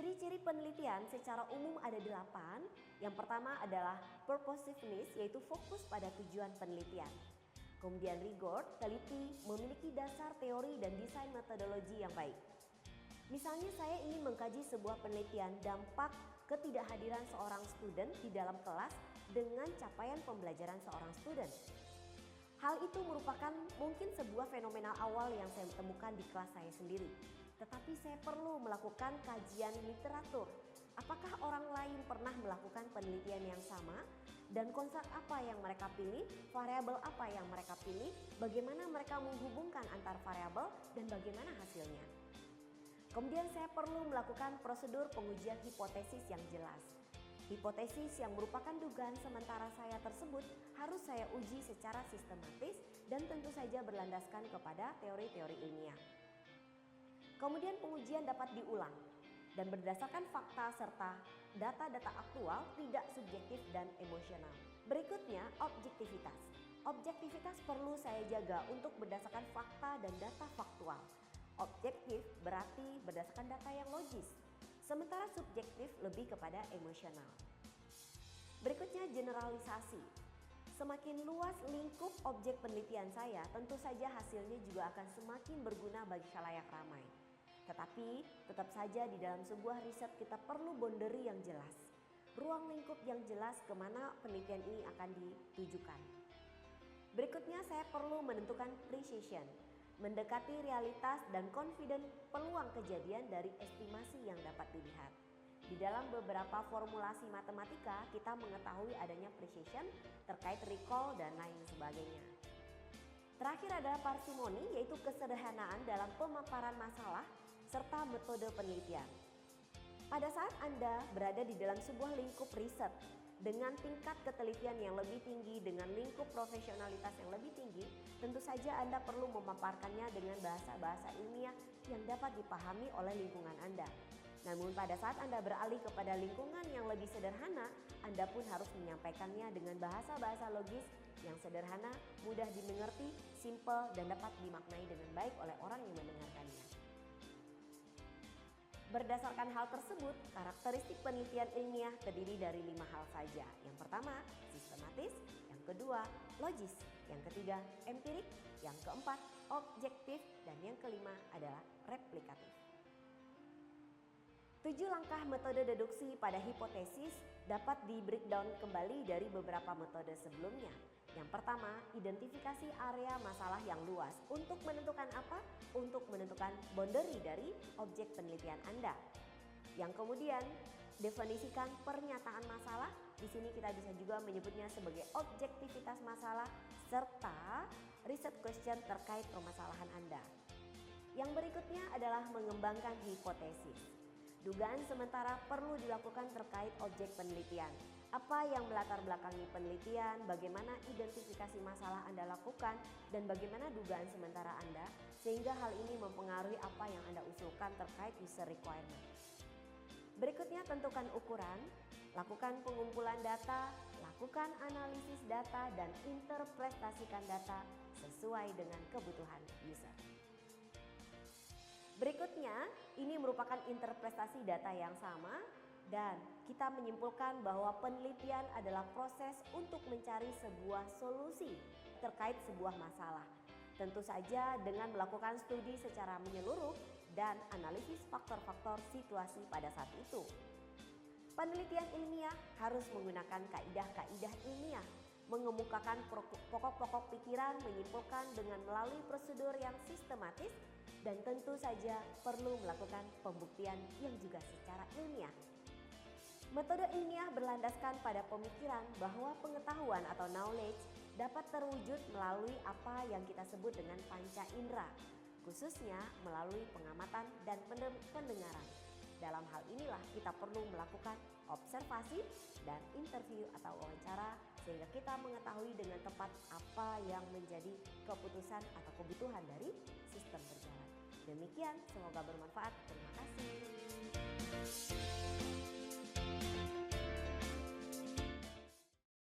Ciri-ciri penelitian secara umum ada 8. Yang pertama adalah purposiveness, yaitu fokus pada tujuan penelitian. Kemudian rigor, teliti, memiliki dasar teori dan desain metodologi yang baik. Misalnya saya ingin mengkaji sebuah penelitian dampak ketidakhadiran seorang student di dalam kelas dengan capaian pembelajaran seorang student. Hal itu merupakan mungkin sebuah fenomena awal yang saya temukan di kelas saya sendiri. Tetapi saya perlu melakukan kajian literatur. Apakah orang lain pernah melakukan penelitian yang sama? Dan konsep apa yang mereka pilih? Variabel apa yang mereka pilih? Bagaimana mereka menghubungkan antar variabel dan bagaimana hasilnya? Kemudian saya perlu melakukan prosedur pengujian hipotesis yang jelas. Hipotesis yang merupakan dugaan sementara saya tersebut harus saya uji secara sistematis dan tentu saja berlandaskan kepada teori-teori ilmiah. Kemudian pengujian dapat diulang dan berdasarkan fakta serta data-data aktual, tidak subjektif dan emosional. Berikutnya, objektivitas. Objektivitas perlu saya jaga untuk berdasarkan fakta dan data faktual. Objektif berarti berdasarkan data yang logis, sementara subjektif lebih kepada emosional. Berikutnya, generalisasi. Semakin luas lingkup objek penelitian saya, tentu saja hasilnya juga akan semakin berguna bagi khalayak ramai. Tetapi tetap saja di dalam sebuah riset kita perlu boundary yang jelas. Ruang lingkup yang jelas kemana penelitian ini akan ditujukan. Berikutnya saya perlu menentukan precision. Mendekati realitas dan confident peluang kejadian dari estimasi yang dapat dilihat. Di dalam beberapa formulasi matematika kita mengetahui adanya precision terkait recall dan lain sebagainya. Terakhir adalah parsimoni, yaitu kesederhanaan dalam pemaparan masalah serta metode penelitian. Pada saat Anda berada di dalam sebuah lingkup riset dengan tingkat ketelitian yang lebih tinggi, dengan lingkup profesionalitas yang lebih tinggi, tentu saja Anda perlu memaparkannya dengan bahasa-bahasa ilmiah yang dapat dipahami oleh lingkungan Anda. Namun pada saat Anda beralih kepada lingkungan yang lebih sederhana, Anda pun harus menyampaikannya dengan bahasa-bahasa logis yang sederhana, mudah dimengerti, simple, dan dapat dimaknai dengan baik oleh orang yang mendengarkannya. Berdasarkan hal tersebut, karakteristik penelitian ilmiah terdiri dari 5 hal saja. Yang pertama, sistematis. Yang kedua, logis. Yang ketiga, empirik. Yang keempat, objektif. Dan yang kelima adalah replikatif. 7 langkah metode deduksi pada hipotesis dapat di breakdown kembali dari beberapa metode sebelumnya. Yang pertama, identifikasi area masalah yang luas. Untuk menentukan apa? Untuk menentukan boundary dari objek penelitian Anda. Yang kemudian, definisikan pernyataan masalah. Di sini kita bisa juga menyebutnya sebagai objektivitas masalah serta riset question terkait permasalahan Anda. Yang berikutnya adalah mengembangkan hipotesis. Dugaan sementara perlu dilakukan terkait objek penelitian. Apa yang melatar belakangi penelitian, bagaimana identifikasi masalah Anda lakukan, dan bagaimana dugaan sementara Anda, sehingga hal ini mempengaruhi apa yang Anda usulkan terkait user requirement. Berikutnya, tentukan ukuran, lakukan pengumpulan data, lakukan analisis data, dan interpretasikan data sesuai dengan kebutuhan user. Berikutnya, ini merupakan interpretasi data yang sama dan kita menyimpulkan bahwa penelitian adalah proses untuk mencari sebuah solusi terkait sebuah masalah. Tentu saja dengan melakukan studi secara menyeluruh dan analisis faktor-faktor situasi pada saat itu. Penelitian ilmiah harus menggunakan kaidah-kaidah ilmiah, mengemukakan pokok-pokok pikiran, menyimpulkan dengan melalui prosedur yang sistematis, dan tentu saja perlu melakukan pembuktian yang juga secara ilmiah. Metode ilmiah berlandaskan pada pemikiran bahwa pengetahuan atau knowledge dapat terwujud melalui apa yang kita sebut dengan panca indera, khususnya melalui pengamatan dan pendengaran. Dalam hal inilah kita perlu melakukan observasi dan interview atau wawancara sehingga kita mengetahui dengan tepat apa yang menjadi keputusan atau kebutuhan dari sistem berjalan. Demikian, semoga bermanfaat. Terima kasih.